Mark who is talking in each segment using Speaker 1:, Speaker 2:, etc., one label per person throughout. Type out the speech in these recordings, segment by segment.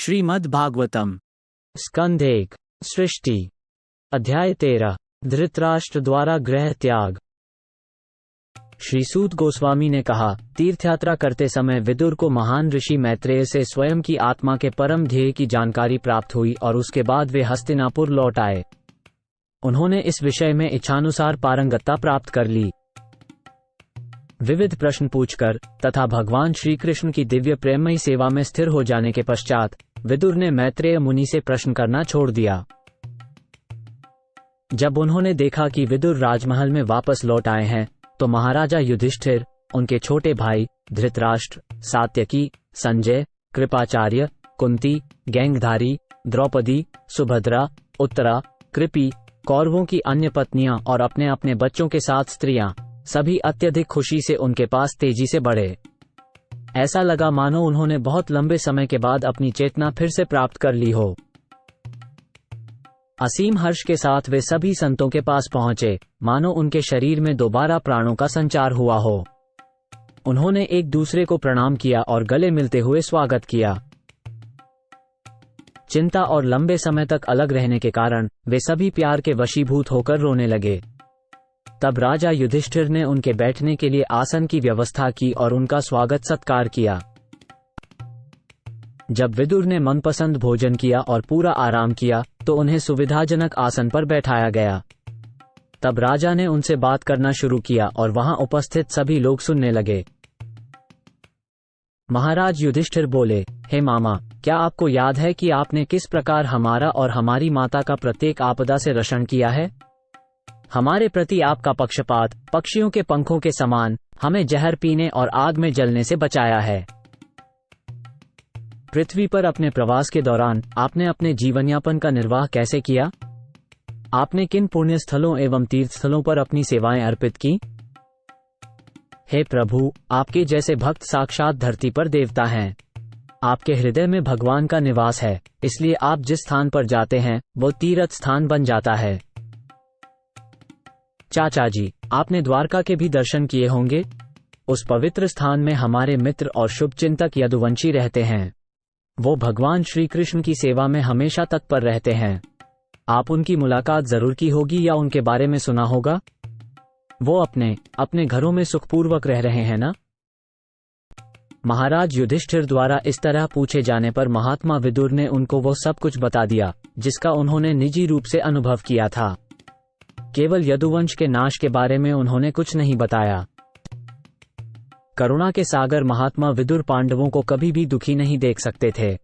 Speaker 1: श्रीमद् भागवतम
Speaker 2: स्कंध 1 सृष्टि अध्याय 13 धृतराष्ट्र द्वारा गृह त्याग। श्री सूत गोस्वामी ने कहा, तीर्थयात्रा करते समय विदुर को महान ऋषि मैत्रेय से स्वयं की आत्मा के परम ध्येय की जानकारी प्राप्त हुई और उसके बाद वे हस्तिनापुर लौट आए। उन्होंने इस विषय में इच्छानुसार पारंगतता प्राप्त कर ली। विविध प्रश्न पूछकर तथा भगवान श्री कृष्ण की दिव्य प्रेममयी सेवा में स्थिर हो जाने के पश्चात विदुर ने मैत्रेय मुनि से प्रश्न करना छोड़ दिया। जब उन्होंने देखा कि विदुर राजमहल में वापस लौट आए हैं, तो महाराजा युधिष्ठिर, उनके छोटे भाई धृतराष्ट्र, सात्यकी, संजय, कृपाचार्य, कुंती, गैंगधारी, द्रौपदी, सुभद्रा, उत्तरा, कृपि, कौरवों की अन्य पत्नियां और अपने अपने बच्चों के साथ स्त्रियां सभी अत्यधिक खुशी से उनके पास तेजी से बढ़े। ऐसा लगा मानो उन्होंने बहुत लंबे समय के बाद अपनी चेतना फिर से प्राप्त कर ली हो। असीम हर्ष के साथ वे सभी संतों के पास पहुंचे, मानो उनके शरीर में दोबारा प्राणों का संचार हुआ हो। उन्होंने एक दूसरे को प्रणाम किया और गले मिलते हुए स्वागत किया। चिंता और लंबे समय तक अलग रहने के कारण वे सभी प्यार के वशीभूत होकर रोने लगे। तब राजा युधिष्ठिर ने उनके बैठने के लिए आसन की व्यवस्था की और उनका स्वागत सत्कार किया। जब विदुर ने मनपसंद भोजन किया और पूरा आराम किया, तो उन्हें सुविधाजनक आसन पर बैठाया गया। तब राजा ने उनसे बात करना शुरू किया और वहां उपस्थित सभी लोग सुनने लगे। महाराज युधिष्ठिर बोले, हे मामा, क्या आपको याद है कि आपने किस प्रकार हमारा और हमारी माता का प्रत्येक आपदा से रक्षण किया है? हमारे प्रति आपका पक्षपात पक्षियों के पंखों के समान हमें जहर पीने और आग में जलने से बचाया है। पृथ्वी पर अपने प्रवास के दौरान आपने अपने जीवनयापन का निर्वाह कैसे किया? आपने किन पुण्य स्थलों एवं तीर्थ स्थलों पर अपनी सेवाएं अर्पित की? हे प्रभु, आपके जैसे भक्त साक्षात धरती पर देवता हैं। आपके हृदय में भगवान का निवास है, इसलिए आप जिस स्थान पर जाते हैं वो तीर्थ स्थान बन जाता है। चाचा जी, आपने द्वारका के भी दर्शन किए होंगे। उस पवित्र स्थान में हमारे मित्र और शुभचिंतक यदुवंशी रहते हैं। वो भगवान श्री कृष्ण की सेवा में हमेशा तत्पर रहते हैं। आप उनकी मुलाकात जरूर की होगी या उनके बारे में सुना होगा। वो अपने घरों में सुखपूर्वक रह रहे हैं ना? महाराज युधिष्ठिर द्वारा इस तरह पूछे जाने पर महात्मा विदुर ने उनको वो सब कुछ बता दिया जिसका उन्होंने निजी रूप से अनुभव किया था। केवल यदुवंश के नाश के बारे में उन्होंने कुछ नहीं बताया। करुणा के सागर महात्मा विदुर पांडवों को कभी भी दुखी नहीं देख सकते थे।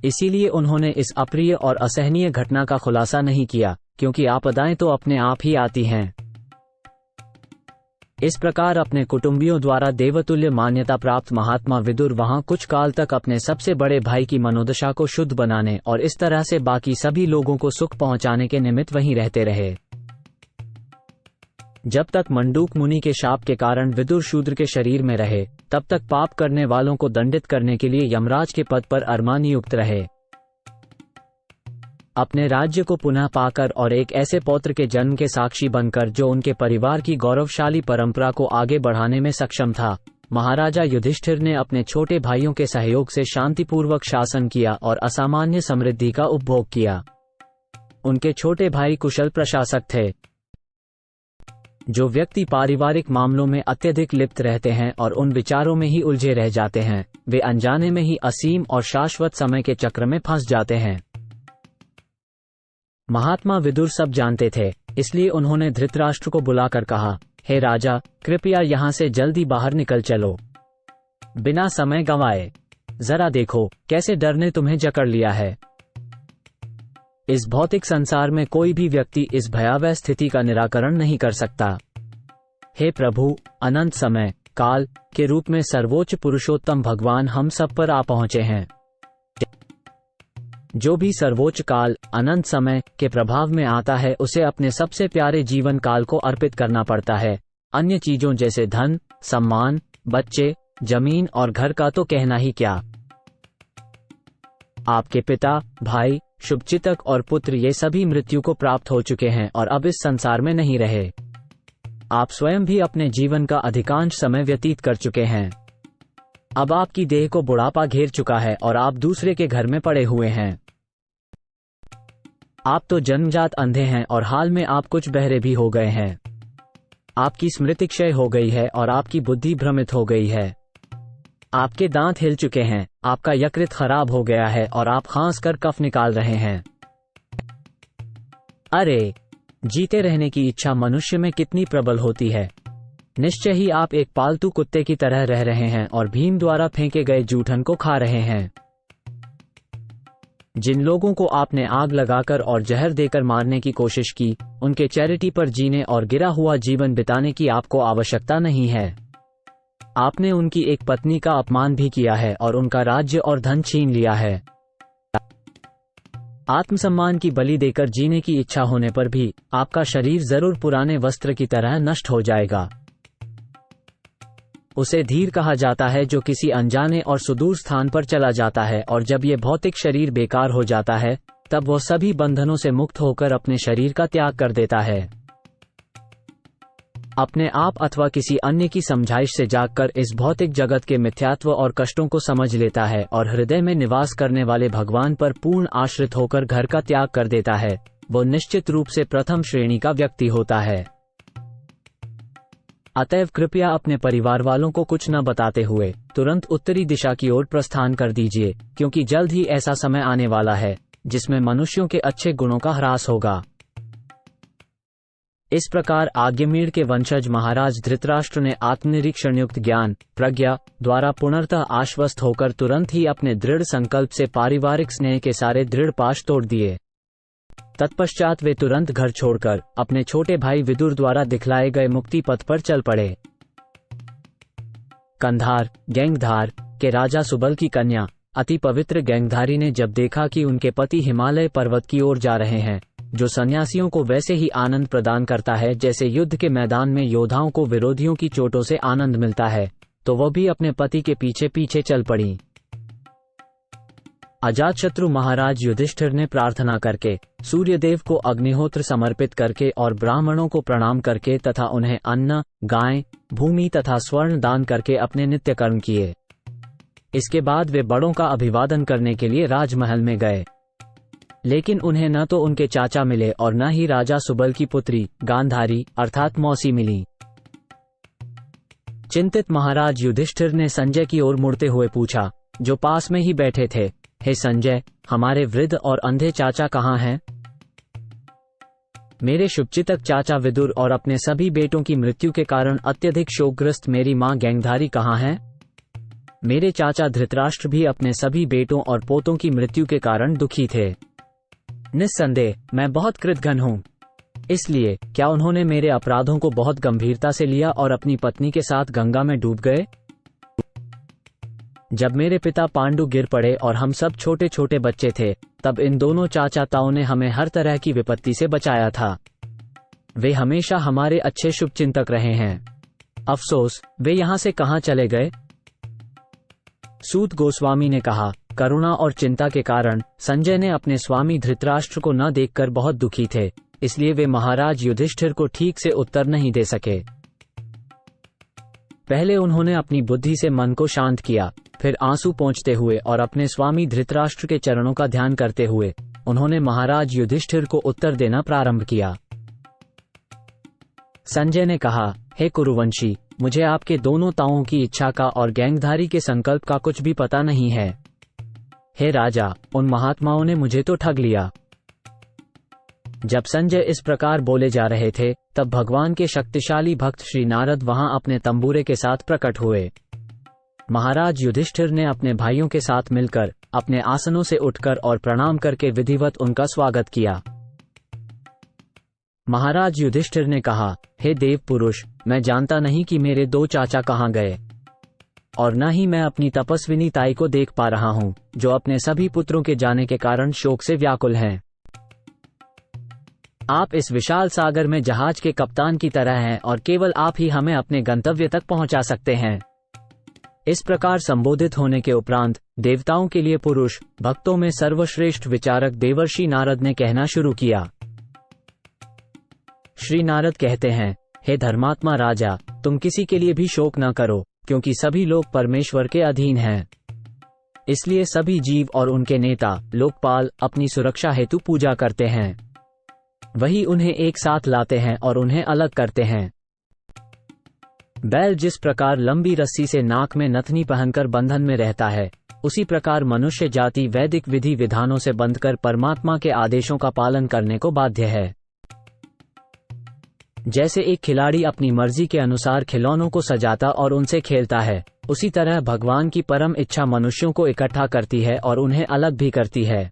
Speaker 2: इसीलिए उन्होंने इस अप्रिय और असहनीय घटना का खुलासा नहीं किया, क्योंकि आपदाएं तो अपने आप ही आती हैं। इस प्रकार अपने कुटुंबियों द्वारा देवतुल्य मान्यता प्राप्त महात्मा विदुर वहां कुछ काल तक अपने सबसे बड़े भाई की मनोदशा को शुद्ध बनाने और इस तरह से बाकी सभी लोगों को सुख पहुंचाने के निमित्त वहीं रहते रहे। जब तक मंडूक मुनि के शाप के कारण विदुर शूद्र के शरीर में रहे, तब तक पाप करने वालों को दंडित करने के लिए यमराज के पद पर अरमा नियुक्त रहे। अपने राज्य को पुनः पाकर और एक ऐसे पौत्र के जन्म के साक्षी बनकर जो उनके परिवार की गौरवशाली परंपरा को आगे बढ़ाने में सक्षम था, महाराजा युधिष्ठिर ने अपने छोटे भाइयों के सहयोग से शांतिपूर्वक शासन किया और असामान्य समृद्धि का उपभोग किया। उनके छोटे भाई कुशल प्रशासक थे। जो व्यक्ति पारिवारिक मामलों में अत्यधिक लिप्त रहते हैं और उन विचारों में ही उलझे रह जाते हैं, वे अनजाने में ही असीम और शाश्वत समय के चक्र में फंस जाते हैं। महात्मा विदुर सब जानते थे, इसलिए उन्होंने धृतराष्ट्र को बुलाकर कहा, हे राजा, कृपया यहाँ से जल्दी बाहर निकल चलो। बिना समय गंवाए जरा देखो कैसे डर ने तुम्हें जकड़ लिया है। इस भौतिक संसार में कोई भी व्यक्ति इस भयावह स्थिति का निराकरण नहीं कर सकता। हे प्रभु, अनंत समय काल के रूप में सर्वोच्च पुरुषोत्तम भगवान हम सब पर आ पहुंचे हैं। जो भी सर्वोच्च काल अनंत समय के प्रभाव में आता है, उसे अपने सबसे प्यारे जीवन काल को अर्पित करना पड़ता है। अन्य चीजों जैसे धन, सम्मान, बच्चे, जमीन और घर का तो कहना ही क्या। आपके पिता, भाई, शुभचिंतक और पुत्र ये सभी मृत्यु को प्राप्त हो चुके हैं और अब इस संसार में नहीं रहे। आप स्वयं भी अपने जीवन का अधिकांश समय व्यतीत कर चुके हैं। अब आपकी देह को बुढ़ापा घेर चुका है और आप दूसरे के घर में पड़े हुए हैं। आप तो जन्मजात अंधे हैं और हाल में आप कुछ बहरे भी हो गए हैं। आपकी स्मृति क्षय हो गई है और आपकी बुद्धि भ्रमित हो गई है। आपके दांत हिल चुके हैं, आपका यकृत खराब हो गया है और आप खांस कर कफ निकाल रहे हैं। अरे, जीते रहने की इच्छा मनुष्य में कितनी प्रबल होती है। निश्चय ही आप एक पालतू कुत्ते की तरह रह रहे हैं और भीम द्वारा फेंके गए जूठन को खा रहे हैं। जिन लोगों को आपने आग लगाकर और जहर देकर मारने की कोशिश की, उनके चैरिटी पर जीने और गिरा हुआ जीवन बिताने की आपको आवश्यकता नहीं है। आपने उनकी एक पत्नी का अपमान भी किया है और उनका राज्य और धन छीन लिया है। आत्मसम्मान की बलि देकर जीने की इच्छा होने पर भी आपका शरीर जरूर पुराने वस्त्र की तरह नष्ट हो जाएगा। उसे धीर कहा जाता है जो किसी अनजाने और सुदूर स्थान पर चला जाता है, और जब ये भौतिक शरीर बेकार हो जाता है तब वो सभी बंधनों से मुक्त होकर अपने शरीर का त्याग कर देता है। अपने आप अथवा किसी अन्य की समझाइश से जागकर इस भौतिक जगत के मिथ्यात्व और कष्टों को समझ लेता है और हृदय में निवास करने वाले भगवान पर पूर्ण आश्रित होकर घर का त्याग कर देता है। वो निश्चित रूप से प्रथम श्रेणी का व्यक्ति होता है। अतएव कृपया अपने परिवार वालों को कुछ न बताते हुए तुरंत उत्तरी दिशा की ओर प्रस्थान कर दीजिए, क्योंकि जल्द ही ऐसा समय आने वाला है जिसमें मनुष्यों के अच्छे गुणों का ह्रास होगा। इस प्रकार आज्ञमीड़ के वंशज महाराज धृतराष्ट्र ने आत्मनिरीक्षण युक्त ज्ञान प्रज्ञा द्वारा पुनर्तः आश्वस्त होकर तुरंत ही अपने दृढ़ संकल्प से पारिवारिक स्नेह के सारे दृढ़ पाश तोड़ दिए। तत्पश्चात वे तुरंत घर छोड़कर अपने छोटे भाई विदुर द्वारा दिखलाए गए मुक्ति पथ पर चल पड़े। कंधार गैंगधार के राजा सुबल की कन्या अति पवित्र गैंगधारी ने जब देखा कि उनके पति हिमालय पर्वत की ओर जा रहे हैं, जो सन्यासियों को वैसे ही आनंद प्रदान करता है जैसे युद्ध के मैदान में योद्धाओं को विरोधियों की चोटों से आनंद मिलता है, तो वह भी अपने पति के पीछे पीछे चल पड़ी। अजातशत्रु महाराज युधिष्ठिर ने प्रार्थना करके सूर्यदेव को अग्निहोत्र समर्पित करके और ब्राह्मणों को प्रणाम करके तथा उन्हें अन्न, गाय, भूमि तथा स्वर्ण दान करके अपने नित्य कर्म किए। इसके बाद वे बड़ों का अभिवादन करने के लिए राजमहल में गए, लेकिन उन्हें न तो उनके चाचा मिले और न ही राजा सुबल की पुत्री गांधारी अर्थात मौसी मिली। चिंतित महाराज युधिष्ठिर ने संजय की ओर मुड़ते हुए पूछा, जो पास में ही बैठे थे, हे संजय, हमारे वृद्ध और अंधे चाचा कहाँ हैं? मेरे शुभचितक चाचा विदुर और अपने सभी बेटों की मृत्यु के कारण अत्यधिक शोकग्रस्त मेरी मां गैंगधारी कहाँ हैं? मेरे चाचा धृतराष्ट्र भी अपने सभी बेटों और पोतों की मृत्यु के कारण दुखी थे। निस्संदेह मैं बहुत कृतघ्न हूँ। इसलिए क्या उन्होंने मेरे अपराधों को बहुत गंभीरता से लिया और अपनी पत्नी के साथ गंगा में डूब गए? जब मेरे पिता पांडु गिर पड़े और हम सब छोटे छोटे बच्चे थे, तब इन दोनों चाचाताओं ने हमें हर तरह की विपत्ति से बचाया था। वे हमेशा हमारे अच्छे शुभचिंतक रहे हैं। अफसोस वे यहाँ से कहाँ चले गए? सूत गोस्वामी ने कहा, करुणा और चिंता के कारण संजय ने अपने स्वामी धृतराष्ट्र को न देखकर बहुत दुखी थे, इसलिए वे महाराज युधिष्ठिर को ठीक से उत्तर नहीं दे सके। पहले उन्होंने अपनी बुद्धि से मन को शांत किया, फिर आंसू पोंछते हुए और अपने स्वामी धृतराष्ट्र के चरणों का ध्यान करते हुए उन्होंने महाराज युधिष्ठिर को उत्तर देना प्रारंभ किया। संजय ने कहा, हे कुरुवंशी, मुझे आपके दोनों ताओं की इच्छा का और गैंगधारी के संकल्प का कुछ भी पता नहीं है। हे राजा, उन महात्माओं ने मुझे तो ठग लिया। जब संजय इस प्रकार बोले जा रहे थे, तब भगवान के शक्तिशाली भक्त श्री नारद वहां अपने तंबूरे के साथ प्रकट हुए। महाराज युधिष्ठिर ने अपने भाइयों के साथ मिलकर अपने आसनों से उठकर और प्रणाम करके विधिवत उनका स्वागत किया। महाराज युधिष्ठिर ने कहा, हे देव पुरुष, मैं जानता नहीं कि मेरे दो चाचा कहाँ गए, और न ही मैं अपनी तपस्विनी ताई को देख पा रहा हूँ, जो अपने सभी पुत्रों के जाने के कारण शोक से व्याकुल हैं। आप इस विशाल सागर में जहाज के कप्तान की तरह हैं और केवल आप ही हमें अपने गंतव्य तक पहुंचा सकते हैं। इस प्रकार संबोधित होने के उपरांत देवताओं के लिए पुरुष भक्तों में सर्वश्रेष्ठ विचारक देवर्षि नारद ने कहना शुरू किया। श्री नारद कहते हैं, हे धर्मात्मा राजा, तुम किसी के लिए भी शोक न करो, क्योंकि सभी लोग परमेश्वर के अधीन हैं। इसलिए सभी जीव और उनके नेता, लोकपाल, अपनी सुरक्षा हेतु पूजा करते हैं। वही उन्हें एक साथ लाते हैं और उन्हें अलग करते हैं। बैल जिस प्रकार लंबी रस्सी से नाक में नथनी पहनकर बंधन में रहता है, उसी प्रकार मनुष्य जाति वैदिक विधि विधानों से बंधकर परमात्मा के आदेशों का पालन करने को बाध्य है। जैसे एक खिलाड़ी अपनी मर्जी के अनुसार खिलौनों को सजाता और उनसे खेलता है, उसी तरह भगवान की परम इच्छा मनुष्यों को इकट्ठा करती है और उन्हें अलग भी करती है।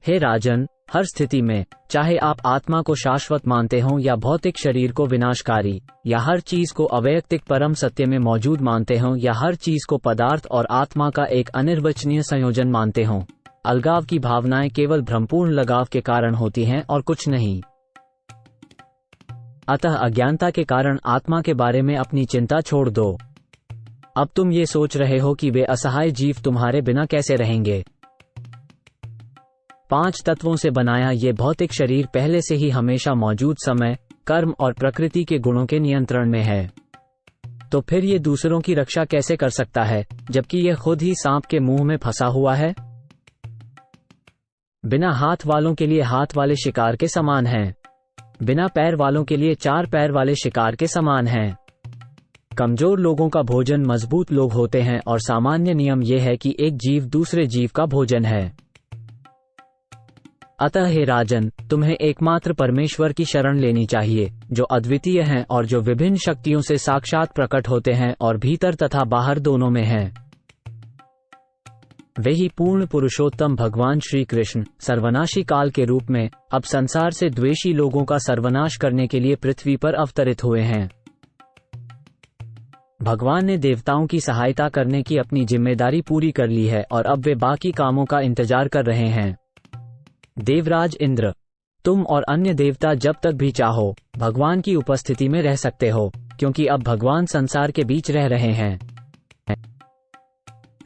Speaker 2: हे राजन, हर स्थिति में, चाहे आप आत्मा को शाश्वत मानते हों या भौतिक शरीर को विनाशकारी, या हर चीज को अवैयक्तिक परम सत्य में मौजूद मानते हों या हर चीज को पदार्थ और आत्मा का एक अनिर्वचनीय संयोजन मानते हों, अलगाव की भावनाएं केवल भ्रमपूर्ण लगाव के कारण होती हैं और कुछ नहीं। अतः अज्ञानता के कारण आत्मा के बारे में अपनी चिंता छोड़ दो। अब तुम ये सोच रहे हो कि वे असहाय जीव तुम्हारे बिना कैसे रहेंगे। 5 तत्वों से बनाया ये भौतिक शरीर पहले से ही हमेशा मौजूद समय, कर्म और प्रकृति के गुणों के नियंत्रण में है। तो फिर ये दूसरों की रक्षा कैसे कर सकता है, जबकि ये खुद ही सांप के मुंह में फंसा हुआ है। बिना हाथ वालों के लिए हाथ वाले शिकार के समान हैं, बिना पैर वालों के लिए 4 पैर वाले शिकार के समान हैं। कमजोर लोगों का भोजन मजबूत लोग होते हैं और सामान्य नियम यह है कि एक जीव दूसरे जीव का भोजन है। अतः हे राजन, तुम्हें एकमात्र परमेश्वर की शरण लेनी चाहिए, जो अद्वितीय हैं और जो विभिन्न शक्तियों से साक्षात प्रकट होते हैं और भीतर तथा बाहर दोनों में हैं। वे ही पूर्ण पुरुषोत्तम भगवान श्री कृष्ण सर्वनाशी काल के रूप में अब संसार से द्वेषी लोगों का सर्वनाश करने के लिए पृथ्वी पर अवतरित हुए हैं। भगवान ने देवताओं की सहायता करने की अपनी जिम्मेदारी पूरी कर ली है और अब वे बाकी कामों का इंतजार कर रहे हैं। देवराज इंद्र, तुम और अन्य देवता जब तक भी चाहो भगवान की उपस्थिति में रह सकते हो, क्योंकि अब भगवान संसार के बीच रह रहे हैं।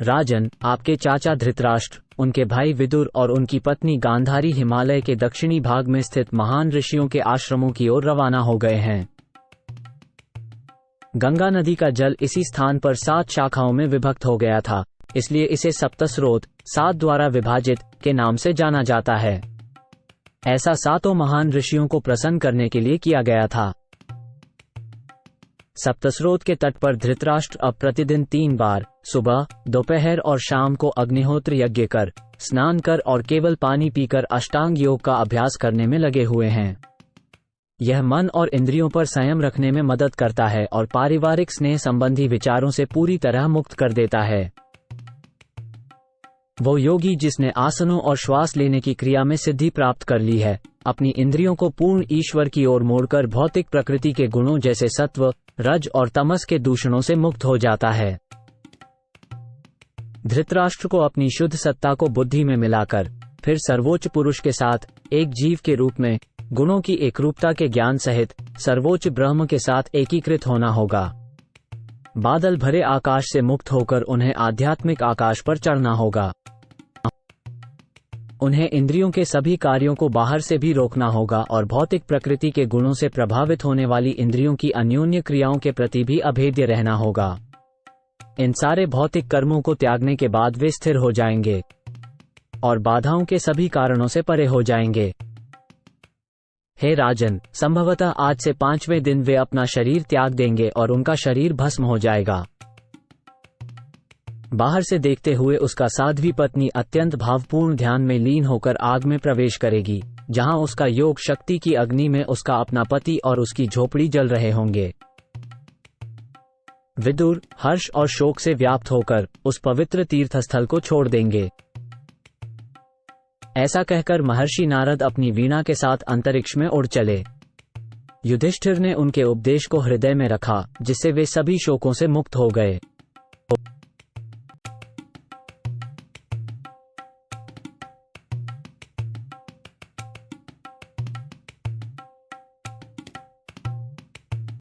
Speaker 2: राजन, आपके चाचा धृतराष्ट्र, उनके भाई विदुर और उनकी पत्नी गांधारी हिमालय के दक्षिणी भाग में स्थित महान ऋषियों के आश्रमों की ओर रवाना हो गए हैं। गंगा नदी का जल इसी स्थान पर 7 शाखाओं में विभक्त हो गया था, इसलिए इसे सप्तस्रोत, 7 द्वारा विभाजित, के नाम से जाना जाता है। ऐसा 7 महान ऋषियों को प्रसन्न करने के लिए किया गया था। सप्तस्रोत के तट पर धृतराष्ट्र अब प्रतिदिन 3 बार, सुबह, दोपहर और शाम को अग्निहोत्र यज्ञ कर, स्नान कर और केवल पानी पीकर अष्टांग योग का अभ्यास करने में लगे हुए हैं। यह मन और इंद्रियों पर संयम रखने में मदद करता है और पारिवारिक स्नेह संबंधी विचारों से पूरी तरह मुक्त कर देता है। वो योगी जिसने आसनों और श्वास लेने की क्रिया में सिद्धि प्राप्त कर ली है, अपनी इंद्रियों को पूर्ण ईश्वर की ओर मोड़कर भौतिक प्रकृति के गुणों जैसे सत्व, रज और तमस के दूषणों से मुक्त हो जाता है। धृतराष्ट्र को अपनी शुद्ध सत्ता को बुद्धि में मिलाकर फिर सर्वोच्च पुरुष के साथ एक जीव के रूप में गुणों की एकरूपता के ज्ञान सहित सर्वोच्च ब्रह्म के साथ एकीकृत होना होगा। बादल भरे आकाश से मुक्त होकर उन्हें आध्यात्मिक आकाश पर चढ़ना होगा। उन्हें इंद्रियों के सभी कार्यों को बाहर से भी रोकना होगा और भौतिक प्रकृति के गुणों से प्रभावित होने वाली इंद्रियों की अन्योन्य क्रियाओं के प्रति भी अभेद्य रहना होगा। इन सारे भौतिक कर्मों को त्यागने के बाद वे स्थिर हो जाएंगे और बाधाओं के सभी कारणों से परे हो जाएंगे। हे राजन, संभवतः आज से 5वें दिन वे अपना शरीर त्याग देंगे और उनका शरीर भस्म हो जाएगा। बाहर से देखते हुए उसका साध्वी पत्नी अत्यंत भावपूर्ण ध्यान में लीन होकर आग में प्रवेश करेगी, जहां उसका योग शक्ति की अग्नि में उसका अपना पति और उसकी झोपड़ी जल रहे होंगे। विदुर हर्ष और शोक से व्याप्त होकर उस पवित्र तीर्थस्थल को छोड़ देंगे। ऐसा कहकर महर्षि नारद अपनी वीणा के साथ अंतरिक्ष में उड़ चले। युधिष्ठिर ने उनके उपदेश को हृदय में रखा, जिससे वे सभी शोकों से मुक्त हो गए।